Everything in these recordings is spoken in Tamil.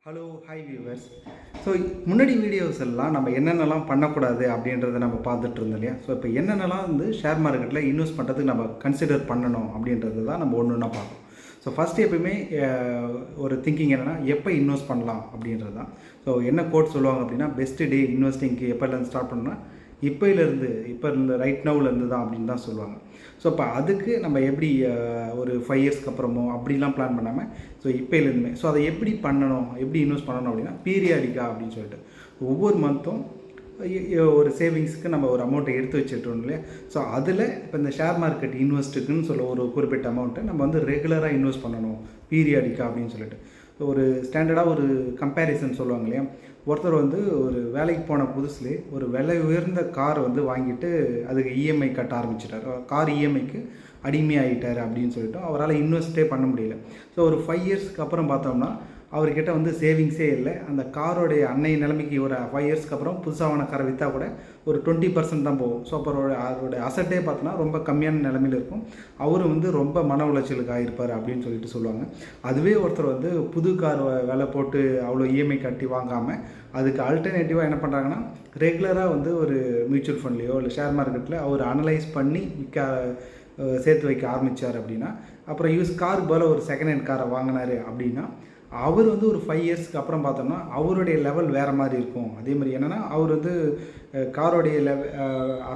Hello hi viewers. ஸோ முன்னாடி வீடியோஸ் எல்லாம் நம்ம என்னென்னலாம் பண்ணக்கூடாது அப்படின்றத நம்ம பார்த்துட்டு இருந்தோம் இல்லையா. ஸோ இப்போ என்னென்னலாம் வந்து ஷேர் மார்க்கெட்டில் இன்வெஸ்ட் பண்ணுறதுக்கு நம்ம கன்சிடர் பண்ணணும் அப்படின்றது தான் நம்ம ஒன்று ஒன்றா பார்ப்போம். ஸோ ஃபஸ்ட்டு எப்பயுமே ஒரு திங்கிங் என்னென்னா எப்போ இன்வெஸ்ட் பண்ணலாம் அப்படின்றது தான். ஸோ என்ன கோட் சொல்லுவாங்க அப்படின்னா, பெஸ்ட்டு டே இன்வெஸ்டிங்க்கு எப்போலேருந்து ஸ்டார்ட் பண்ணணும்னா இப்போ இருந்து ரைட் நவுலேருந்து தான் அப்படின்னு தான் சொல்லுவாங்க. ஸோ இப்போ அதுக்கு நம்ம எப்படி ஒரு 5 இயர்ஸ்க்கு அப்புறமோ அப்படிலாம் பிளான் பண்ணாமல் இப்போலேருந்துமே அதை எப்படி பண்ணணும், எப்படி இன்வெஸ்ட் பண்ணணும் அப்படின்னா பீரியாடிக்காக அப்படின்னு சொல்லிட்டு ஒவ்வொரு மந்த்தும் ஒரு சேவிங்ஸ்க்கு நம்ம ஒரு அமௌண்ட்டை எடுத்து வச்சுட்டோம் இல்லையா. ஸோ அதில் இப்போ இந்த ஷேர் மார்க்கெட் இன்வெஸ்ட்டுக்குன்னு சொல்ல ஒரு குறிப்பிட்ட அமௌண்ட்டை நம்ம வந்து ரெகுலராக இன்வெஸ்ட் பண்ணணும் பீரியாடிக்காக அப்படின்னு சொல்லிட்டு ஒரு ஸ்டாண்டர்டாக ஒரு கம்பேரிசன் சொல்லுவாங்க இல்லையா. ஒருத்தர் வந்து ஒரு வேலைக்கு போன புதுசுலேயே ஒரு விலை உயர்ந்த காரை வந்து வாங்கிட்டு அதுக்கு இஎம்ஐ கட்ட ஆரம்பிச்சிட்டார். கார் இஎம்ஐக்கு அடிமையாகிட்டார் அப்படின்னு சொல்லிட்டு அவரால் இன்வெஸ்ட்டே பண்ண முடியல. ஸோ ஒரு 5 இயர்ஸ்க்கு அப்புறம் பார்த்தோம்னா அவர்கிட்ட வந்து சேவிங்ஸே இல்லை. அந்த காரோடைய அன்னைய நிலைமைக்கு ஒரு 5 இயர்ஸ்க்கு அப்புறம் புதுசாக காரை விற்றா கூட ஒரு 20% தான் போகும். ஸோ அப்போ அவருடைய அசட்டே பார்த்தோன்னா ரொம்ப கம்மியான நிலைமையில் இருக்கும். அவரும் வந்து ரொம்ப மன உளைச்சலுக்கு ஆகிருப்பார் அப்படின்னு சொல்லிட்டு சொல்லுவாங்க. அதுவே ஒருத்தர் வந்து புது கார் விலை போட்டு அவ்வளோ இஎம்ஐ கட்டி வாங்காமல் அதுக்கு ஆல்டர்னேட்டிவாக என்ன பண்ணுறாங்கன்னா ரெகுலராக வந்து ஒரு மியூச்சுவல் ஃபண்ட்லேயோ இல்லை ஷேர் மார்க்கெட்டில் அவர் அனலைஸ் பண்ணி சேர்த்து வைக்க ஆரம்பித்தார் அப்படின்னா, அப்புறம் காருக்கு பதில் ஒரு செகண்ட் ஹேண்ட் காரை வாங்கினார் அப்படின்னா அவர் வந்து ஒரு 5 இயர்ஸ்க்கு அப்புறம் பார்த்தோம்னா அவருடைய லெவல் வேறு மாதிரி இருக்கும். அதே மாதிரி என்னென்னா அவர் வந்து காரோடைய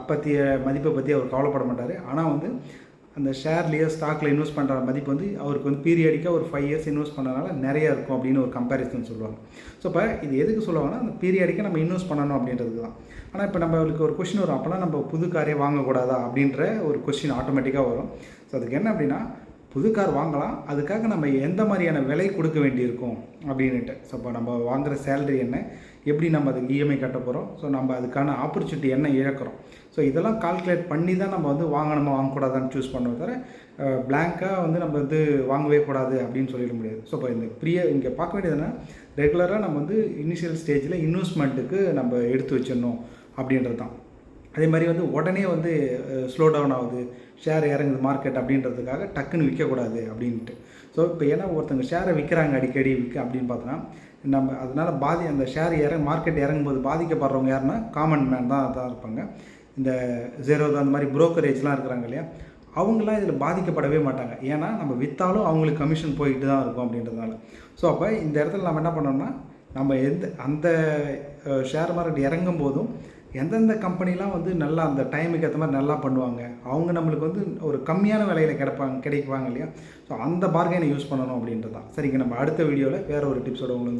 பற்றிய மதிப்பை பற்றி அவர் கவலைப்பட மாட்டார். ஆனால் வந்து அந்த ஷேர்லேயோ ஸ்டாக்கில் இன்வெஸ்ட் பண்ணுற மதிப்பு வந்து அவருக்கு வந்து பீரியாடிக்காக ஒரு 5 இயர்ஸ் இன்வெஸ்ட் பண்ணுறதுனால நிறையா இருக்கும் அப்படின்னு ஒரு கம்பேரிசன் சொல்லுவாங்க. ஸோ இப்போ இது எதுக்கு சொல்லுவாங்கன்னா அந்த பீரியாடிக்காக நம்ம இன்வெஸ்ட் பண்ணணும் அப்படின்றதுக்கு தான். ஆனால் இப்போ நம்மளுக்கு ஒரு கொஸ்டின் வரும், அப்போலாம் நம்ம புது காரே வாங்கக்கூடாதா அப்படின்ற ஒரு கொஸ்டின் ஆட்டோமேட்டிக்காக வரும். ஸோ அதுக்கு என்ன அப்படின்னா, புது கார் வாங்கலாம், அதுக்காக நம்ம எந்த மாதிரியான விலை கொடுக்க வேண்டியிருக்கும் அப்படின்ட்டு. ஸோ இப்போ நம்ம வாங்குகிற சேலரி என்ன, எப்படி நம்ம அதுக்கு இஎம்ஐ கட்ட போகிறோம், ஸோ நம்ம அதுக்கான ஆப்பர்ச்சுனிட்டி என்ன இழக்கிறோம், ஸோ இதெல்லாம் கால்குலேட் பண்ணி தான் நம்ம வந்து வாங்கணுமா வாங்கக்கூடாதான்னு சூஸ் பண்ணுவோம். தவிர பிளாங்காக வந்து நம்ம வந்து வாங்கவே கூடாது அப்படின்னு சொல்லிட முடியாது. ஸோ இப்போ இங்கே பார்க்க வேண்டியதுன்னா ரெகுலராக நம்ம வந்து இனிஷியல் ஸ்டேஜில் இன்வெஸ்ட்மெண்ட்டுக்கு நம்ம எடுத்து வச்சிடணும் அப்படின்றது தான். அதே மாதிரி வந்து உடனே வந்து ஸ்லோ டவுன் ஆகுது, ஷேர் இறங்குது மார்க்கெட் அப்படின்றதுக்காக டக்குன்னு விற்கக்கூடாது அப்படின்ட்டு. ஸோ இப்போ ஏன்னா ஒருத்தங்க ஷேரை விற்கிறாங்க அடிக்கடி அப்படின்னு பார்த்தோன்னா நம்ம அதனால் அந்த ஷேர் மார்க்கெட் இறங்கும்போது பாதிக்கப்படுறவங்க யாருன்னா காமன் மேன் தான் இருப்பாங்க. இந்த ஜெரோதா அந்த மாதிரி புரோக்கரேஜ்லாம் இருக்கிறாங்க இல்லையா, அவங்களாம் இதில் பாதிக்கப்படவே மாட்டாங்க. ஏன்னா நம்ம விற்றாலும் அவங்களுக்கு கமிஷன் போயிட்டு தான் இருக்கும் அப்படின்றதுனால. ஸோ அப்போ இந்த இடத்துல நம்ம என்ன பண்ணோம்னா, நம்ம அந்த ஷேர் மார்க்கெட் இறங்கும் போதும் எந்தெந்த கம்பெனிலாம் வந்து நல்லா அந்த டைமுக்கு ஏற்ற மாதிரி நல்லா பண்ணுவாங்க, அவங்க நம்மளுக்கு வந்து ஒரு கம்மியான விலையில் கிடைக்குவாங்க இல்லையா. ஸோ அந்த பார்கெனை யூஸ் பண்ணணும் அப்படின்றது தான். சரிங்க, நம்ம அடுத்த வீடியோவில் வேறு ஒரு டிப்ஸோட உங்களுக்கு